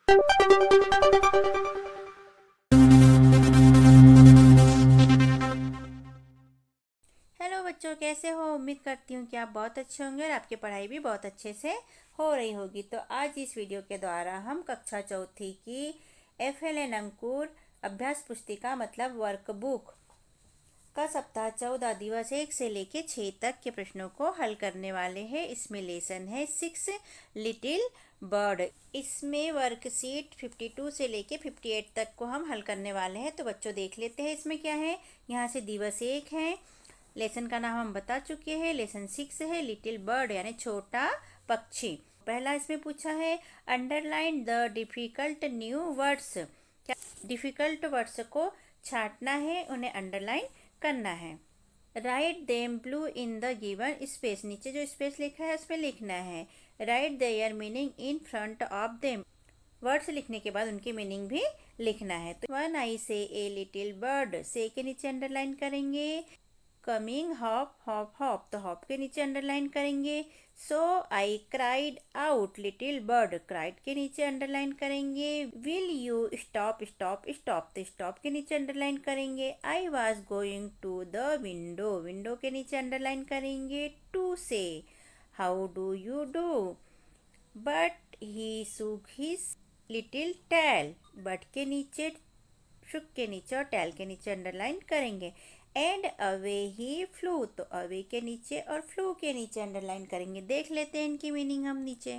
Hello बच्चों, कैसे हो। उम्मीद करती हूँ कि आप बहुत अच्छे होंगे और आपकी पढ़ाई भी बहुत अच्छे से हो रही होगी। तो आज इस वीडियो के द्वारा हम कक्षा चौथी की FLN अंकुर अभ्यास पुस्तिका मतलब वर्कबुक का सप्ताह 14 दिवस 1 से लेके 6 तक के प्रश्नों को हल करने वाले हैं। इसमें लेसन है 6 लिटिल बर्ड। इसमें वर्कशीट 52 से लेके 58 तक को हम हल करने वाले हैं। तो बच्चों देख लेते हैं इसमें क्या है। यहाँ से दिवस 1 है, लेसन का नाम हम बता चुके हैं। लेसन 6 है लिटिल बर्ड यानी छोटा पक्षी। पहला इसमें पूछा है underline the difficult new words. क्या डिफिकल्ट वर्ड्स को छांटना है, उन्हें अंडरलाइन करना है। Right them blue in the given space, नीचे जो स्पेस लिखा है उसमें लिखना है। Right there meaning in front of them, words लिखने के बाद उनकी मीनिंग भी लिखना है। तो वन आई से ए लिटिल बर्ड, से के नीचे अंडरलाइन करेंगे। कमिंग हॉप हॉप हॉप, तो हॉप के नीचे अंडरलाइन करेंगे। So I cried out little bird, cried के नीचे अंडरलाइन करेंगे। Will you stop stop stop, तो स्टॉप के नीचे अंडरलाइन करेंगे। I was going to the window, window के नीचे अंडरलाइन करेंगे। To say how do you do, but he shook his little tail, but के नीचे, शुक के नीचे और टैल के नीचे अंडरलाइन करेंगे। एंड अवे ही फ्लू, तो अवे के नीचे और फ्लू के नीचे अंडरलाइन करेंगे। देख लेते हैं इनकी मीनिंग हम नीचे।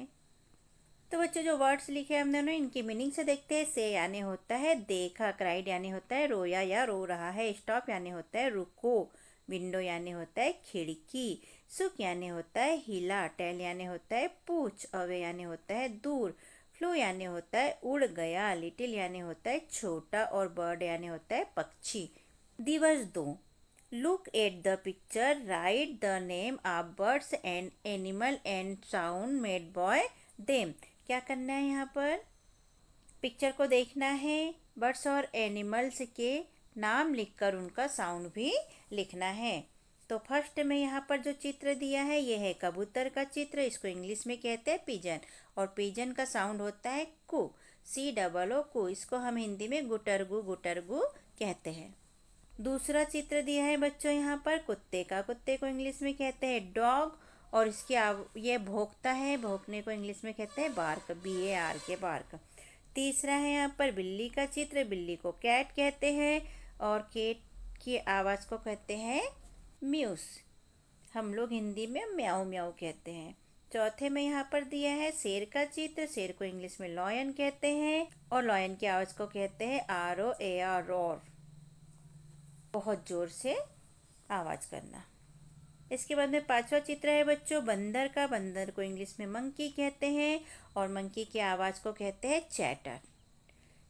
तो बच्चों जो वर्ड्स लिखे हमने उन्हें इनकी मीनिंग से देखते हैं। से यानी होता है देखा, क्राइड यानी होता है रोया या रो रहा है, स्टॉप यानी होता है रुको, विंडो यानी होता है खिड़की, सुक यानी होता है हिला, टेल यानी होता है पूछ, अवे यानी होता है दूर, फ्लू यानी होता है उड़ गया, लिटिल यानी होता है छोटा और बर्ड यानी होता है पक्षी। दिवस 2, look at the picture, right the name of birds and animal and sound made by them. क्या करना है यहाँ पर, पिक्चर को देखना है, बर्ड्स और एनिमल्स के नाम लिखकर उनका साउंड भी लिखना है। तो फर्स्ट में यहाँ पर जो चित्र दिया है यह है कबूतर का चित्र। इसको इंग्लिश में कहते हैं पिजन, और पिजन का साउंड होता है कू, COO कू। इसको हम हिंदी में गुटरगु गुटरगु कहते हैं। दूसरा चित्र दिया है बच्चों यहाँ पर कुत्ते का, कुत्ते को इंग्लिश में कहते हैं डॉग, और ये भौंकता है, भौंकने को इंग्लिश में कहते हैं बार्क, BARK बार्क। तीसरा है यहाँ पर बिल्ली का चित्र, बिल्ली को कैट कहते हैं, और कैट की आवाज़ को कहते हैं म्यूस, हम लोग हिंदी में म्याऊ म्याऊ कहते हैं। चौथे में यहाँ पर दिया है शेर का चित्र, शेर को इंग्लिश में लॉयन कहते हैं, और लॉयन की आवाज़ को कहते हैं ROAR रोर, बहुत जोर से आवाज़ करना। इसके बाद में पांचवा चित्र है बच्चों बंदर का, बंदर को इंग्लिश में मंकी कहते हैं, और मंकी की आवाज़ को कहते हैं चैटर,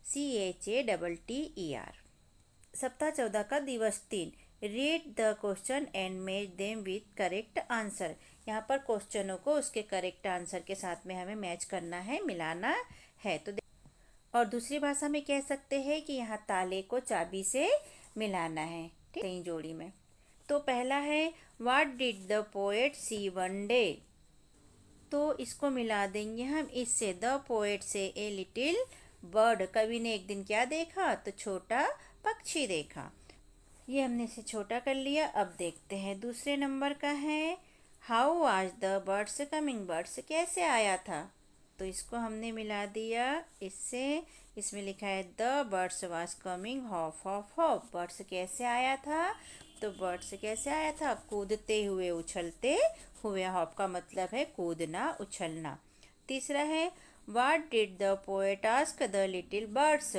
CHATTER। सप्ताह 14 का दिवस 3, read the question and match them with correct answer. यहाँ पर क्वेश्चनों को उसके करेक्ट आंसर के साथ में हमें मैच करना है, मिलाना है। तो और दूसरी भाषा में कह सकते हैं कि यहाँ ताले को चाबी से मिलाना है, ठीक है, जोड़ी में। तो पहला है what did the poet see one day, तो इसको मिला देंगे हम इससे। The poet saw a little bird, कवि ने एक दिन क्या देखा, तो छोटा पक्षी देखा। ये हमने इसे छोटा कर लिया। अब देखते हैं दूसरे नंबर का है how was the birds coming, birds कैसे आया था, तो इसको हमने मिला दिया इससे। इसमें लिखा है the birds was coming hop hop hop, birds कैसे आया था, तो बर्ड्स कैसे आया था, कूदते हुए उछलते हुए, हॉप का मतलब है कूदना उछलना। तीसरा है what did the poet ask the little birds,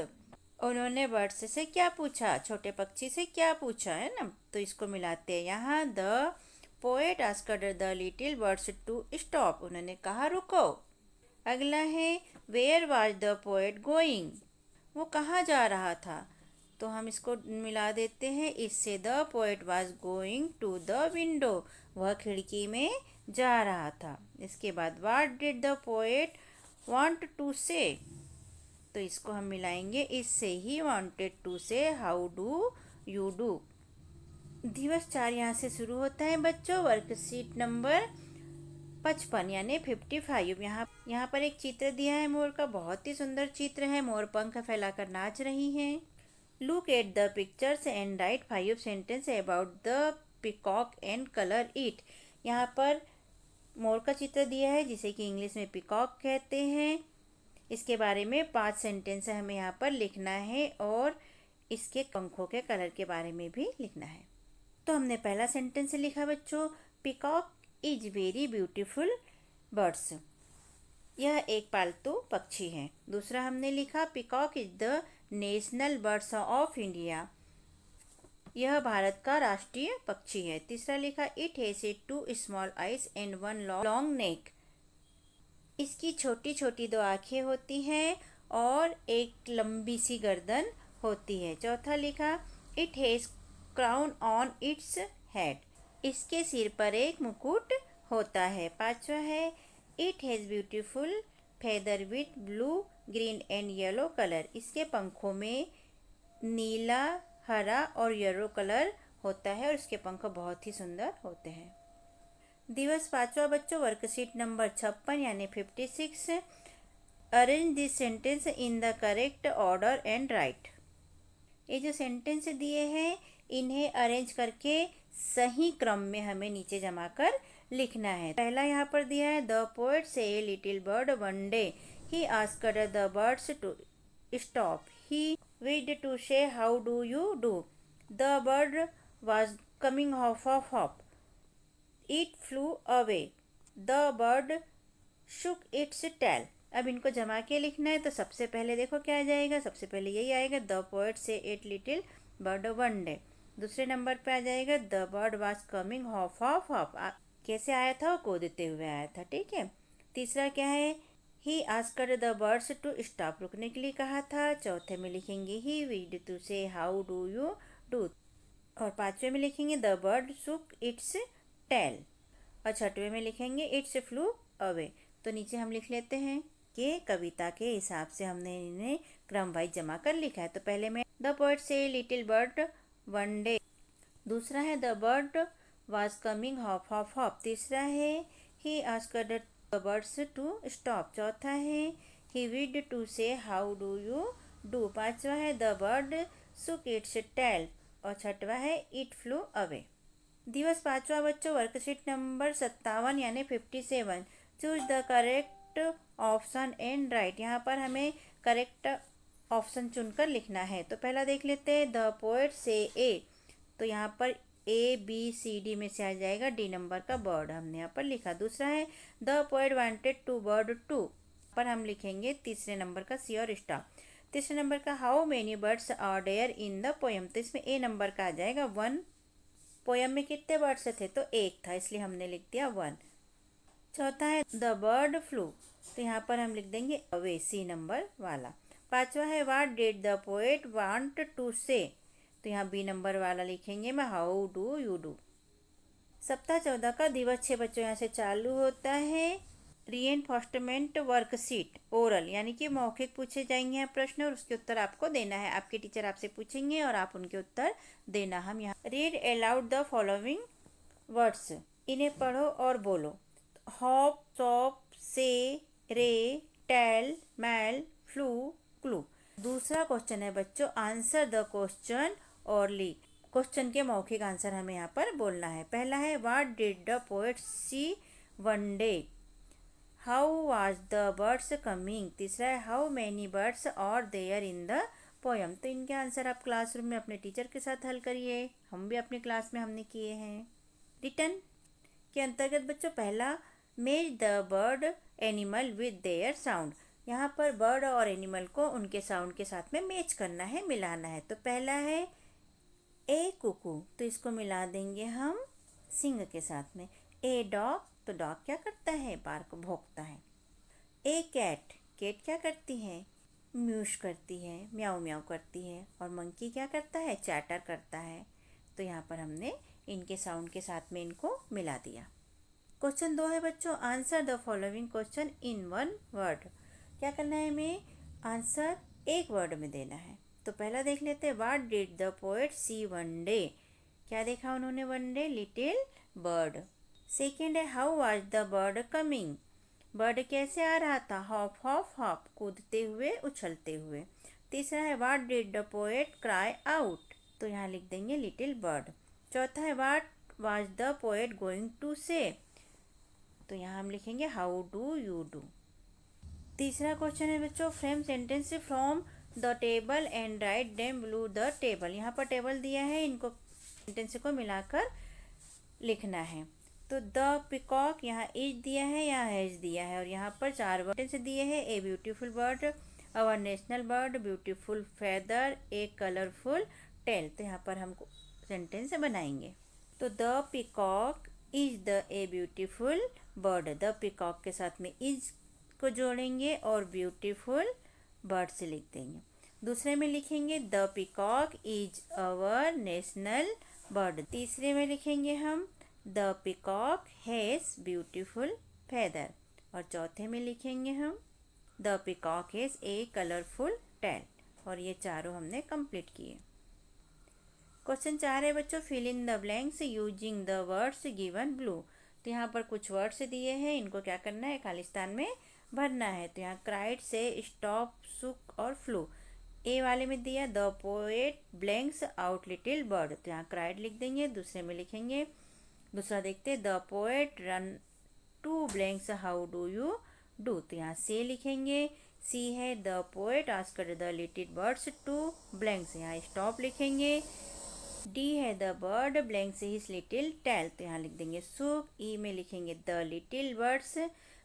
उन्होंने बर्ड्स से क्या पूछा, छोटे पक्षी से क्या पूछा, है ना। तो इसको मिलाते हैं यहाँ the poet asked the little birds to stop, उन्होंने कहा रुको। अगला है where was the poet going, वो कहाँ जा रहा था, तो हम इसको मिला देते हैं इससे। The poet was going to the window, वह खिड़की में जा रहा था। इसके बाद what did the poet want to say, तो इसको हम मिलाएंगे इससे। He wanted to say how do you do. दिवस 4 यहाँ से शुरू होता है बच्चों। वर्कशीट नंबर 55 यानी 55। यहाँ पर एक चित्र दिया है मोर का, बहुत ही सुंदर चित्र है। मोर पंख फैलाकर नाच रही हैं। Look at the pictures and right 5 sentence about the peacock and colour it. यहाँ पर मोर का चित्र दिया है जिसे कि इंग्लिश में पिकॉक कहते हैं। इसके बारे में 5 सेंटेंस हमें यहाँ पर लिखना है और इसके पंखों के कलर के बारे में भी लिखना है। तो हमने पहला सेंटेंस लिखा बच्चों, peacock is very beautiful birds. यह एक पालतू पक्षी है। दूसरा हमने लिखा, peacock is the national birds of India. यह भारत का राष्ट्रीय पक्षी है। तीसरा लिखा, it has 2 small eyes and 1 long neck. इसकी छोटी छोटी 2 आँखें होती हैं और एक लंबी सी गर्दन होती है। चौथा लिखा, it has crown on its head. इसके सिर पर एक मुकुट होता है। पांचवा है, it has beautiful feather with blue green and yellow colour. इसके पंखों में नीला, हरा और येलो कलर होता है और इसके पंख बहुत ही सुंदर होते हैं। दिवस 5वां बच्चों, वर्कशीट नंबर 56 यानी 56। Arrange this sentence in the correct order and right. ये जो सेंटेंस दिए हैं इन्हें अरेंज करके सही क्रम में हमें नीचे जमा कर लिखना है। पहला यहाँ पर दिया है, the poet saw a little bird one day he asked the birds to stop he wished to say how do you do. The bird was coming hop of hop it flew away. The bird shook its tail. अब इनको जमा के लिखना है तो सबसे पहले देखो क्या आ जाएगा। सबसे पहले यही आएगा, the poet saw a little bird one day. दूसरे नंबर पे आ जाएगा, the bird was coming hop of hop. कैसे आया था, वो कूदते हुए आया था, ठीक है। तीसरा क्या है, he asked the birds to stop, रुकने के लिए कहा था। चौथे में लिखेंगे, he wished to say how do you do. और पांचवे में लिखेंगे, the bird shook its tail. और छठवें में लिखेंगे, इट्स फ्लू अवे। तो नीचे हम लिख लेते हैं कि कविता के हिसाब से हमने इन्हें क्रम वाइज जमा कर लिखा है। तो पहले में, the poet saw little bird one day. दूसरा है, the bird was coming hop of hop. तीसरा है, he asked the birds to stop. चौथा है, he wished to say how do you do. पांचवा है, the bird shook its tail. और छठवा है, इट फ्लू अवे। दिवस 5वां बच्चों, वर्कशीट नंबर 57 यानी 57। Choose the correct option and right. यहाँ पर हमें करेक्ट ऑप्शन चुनकर लिखना है। तो पहला देख लेते हैं, द पोएट से ए। तो यहाँ पर ए बी सी डी में से आ जाएगा डी नंबर का बर्ड, हमने यहाँ पर लिखा। दूसरा है, the poet wanted to bird to, पर हम लिखेंगे तीसरे नंबर का सी और स्टार। तीसरे नंबर का, how many birds are there in the poem. तो इसमें ए नंबर का आ जाएगा 1। पोएम में कितने बर्ड्स थे, तो एक था, इसलिए हमने लिख दिया 1। चौथा है, द बर्ड फ्लू। तो यहाँ पर हम लिख देंगे अवे, सी नंबर वाला। पांचवा है, what did the poet want to say. तो यहाँ बी नंबर वाला लिखेंगे मैं, हाउ डू यू डू। सप्ताह 14 का दिवस 6 बच्चों यहाँ से चालू होता है। रीएनफोर्समेंट वर्कशीट ओरल, यानी कि मौखिक पूछे जाएंगे यहाँ प्रश्न और उसके उत्तर आपको देना है। आपके टीचर आपसे पूछेंगे और आप उनके उत्तर देना। हम यहाँ read aloud the following words, इन्हें पढ़ो और बोलो। हॉप, चॉप, से, रे, टेल, मैल, फ्लू, क्लू। दूसरा क्वेश्चन है बच्चों, answer the question orally. Question के मौखिक आंसर हमें यहाँ पर बोलना है। पहला है, what did the poet see one day. How was the birds coming. तीसरा है, how many birds are there in the poem. तो इनके आंसर आप क्लासरूम में अपने टीचर के साथ हल करिए, हम भी अपनी क्लास में हमने किए हैं। रिटन के अंतर्गत बच्चों, पहला, match the bird animal with their sound. यहाँ पर बर्ड और एनिमल को उनके साउंड के साथ में मैच करना है, मिलाना है। तो पहला है ए कुकू, तो इसको मिला देंगे हम सिंह के साथ में। ए डॉग, तो डॉग क्या करता है, बार्क, भौंकता है। ए कैट, कैट क्या करती है, म्यूश करती है, म्याऊ म्याऊ करती है। और मंकी क्या करता है, चैटर करता है। तो यहाँ पर हमने इनके साउंड के साथ में इनको मिला दिया। क्वेश्चन 2 है बच्चों, answer the following question in 1 word. क्या करना है हमें, आंसर एक वर्ड में देना है। तो पहला देख लेते हैं, what did the poet see one day. क्या देखा उन्होंने one day, little bird. Second है how was the bird coming, bird कैसे आ रहा था, हॉप हॉप हॉप, कूदते हुए उछलते हुए। तीसरा है what did the poet cry out, तो यहाँ लिख देंगे लिटिल बर्ड। चौथा है what was the poet going to say, तो यहाँ हम लिखेंगे हाउ डू यू डू। तीसरा क्वेश्चन है बच्चों frame sentence from the table and write them below the table, यहाँ पर टेबल दिया है, इनको सेंटेंस को मिलाकर लिखना है। तो द पिकॉक यहाँ इज दिया है, यहाँ हैज दिया है, और यहाँ पर 4 वर्ड से दिए हैं। A beautiful bird, our national bird, beautiful feather, a colourful tail, तो यहाँ पर हम सेंटेंस बनाएंगे। तो the peacock is the a beautiful bird, the peacock के साथ में इज को जोड़ेंगे और ब्यूटीफुल बर्ड से लिख देंगे। दूसरे में लिखेंगे the peacock is our national bird. तीसरे में लिखेंगे हम the peacock has beautiful feather, और चौथे में लिखेंगे हम the peacock has a colourful tail, और ये चारों हमने कंप्लीट किए। क्वेश्चन 4 है बच्चों fill in the blanks using the words given below, तो यहाँ पर कुछ वर्ड्स दिए हैं, इनको क्या करना है खालिस्तान में भरना है। तो यहाँ क्राइड से स्टॉप सुक और फ्लू, ए वाले में दिया the poet blanks out little bird, तो यहाँ क्राइड लिख देंगे। दूसरे में लिखेंगे, दूसरा देखते the poet run to blanks how do you do, तो यहाँ से लिखेंगे। सी है the poet asked the little birds to blanks, यहाँ स्टॉप लिखेंगे। डी है the bird blanks his little tail, तो यहाँ लिख देंगे सुक। ई में लिखेंगे the little birds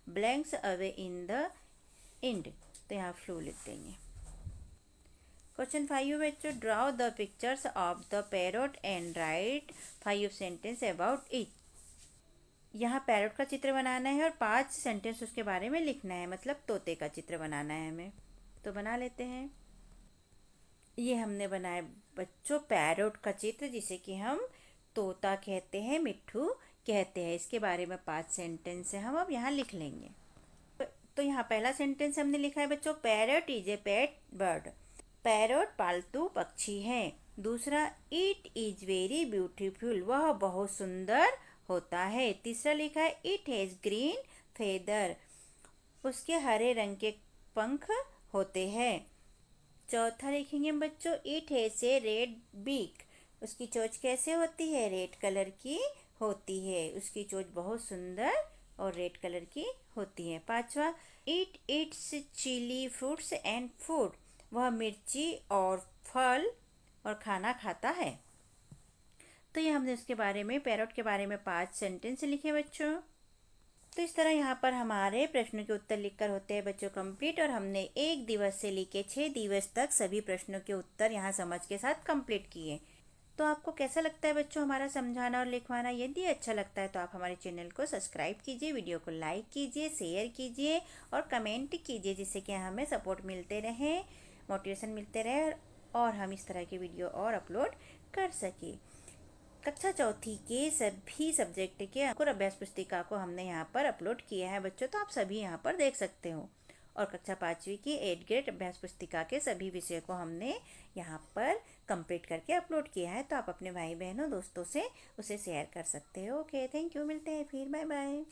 blanks away in the end, तो यहाँ फ्लू लिख देंगे। क्वेश्चन 5 बच्चों draw the pictures of the parrot and right 5 sentence about it, यहाँ पैरोट का चित्र बनाना है और 5 सेंटेंस उसके बारे में लिखना है, मतलब तोते का चित्र बनाना है हमें। तो बना लेते हैं। ये हमने बनाया बच्चों पैरोट का चित्र, जिसे कि हम तोता कहते हैं, मिट्ठू कहते हैं। इसके बारे में 5 सेंटेंस है, हम अब यहाँ लिख लेंगे। तो यहाँ पहला सेंटेंस हमने लिखा है बच्चों parrot is a pet bird, parrot पालतू पक्षी है। दूसरा इट इज वेरी ब्यूटीफुल, वह बहुत सुंदर होता है। तीसरा लिखा है इट हैज ग्रीन फेदर, उसके हरे रंग के पंख होते हैं। चौथा लिखेंगे बच्चों it has a red beak, उसकी चोंच कैसे होती है, रेड कलर की होती है, उसकी चोंच बहुत सुंदर और रेड कलर की होती है। पांचवा it eats chilli fruits and food, वह मिर्ची और फल और खाना खाता है। तो ये हमने उसके बारे में पैरोट के बारे में 5 सेंटेंस लिखे बच्चों। तो इस तरह यहाँ पर हमारे प्रश्नों के उत्तर लिखकर होते हैं बच्चों कंप्लीट, और हमने 1 दिवस से लेकर 6 दिवस तक सभी प्रश्नों के उत्तर यहाँ समझ के साथ कंप्लीट किए। तो आपको कैसा लगता है बच्चों हमारा समझाना और लिखवाना? यदि अच्छा लगता है तो आप हमारे चैनल को सब्सक्राइब कीजिए, वीडियो को लाइक कीजिए, शेयर कीजिए और कमेंट कीजिए, जिससे कि हमें सपोर्ट मिलते रहे, मोटिवेशन मिलते रहे और हम इस तरह के वीडियो और अपलोड कर सकें। कक्षा चौथी के सभी सब्जेक्ट के अंकुर अभ्यास पुस्तिका को हमने यहाँ पर अपलोड किया है बच्चों, तो आप सभी यहाँ पर देख सकते हो। और कक्षा 5वीं की 8 ग्रेड अभ्यास पुस्तिका के सभी विषय को हमने यहाँ पर कंप्लीट करके अपलोड किया है, तो आप अपने भाई बहनों दोस्तों से उसे शेयर कर सकते हो। ओके, थैंक यू, मिलते हैं फिर, बाय बाय।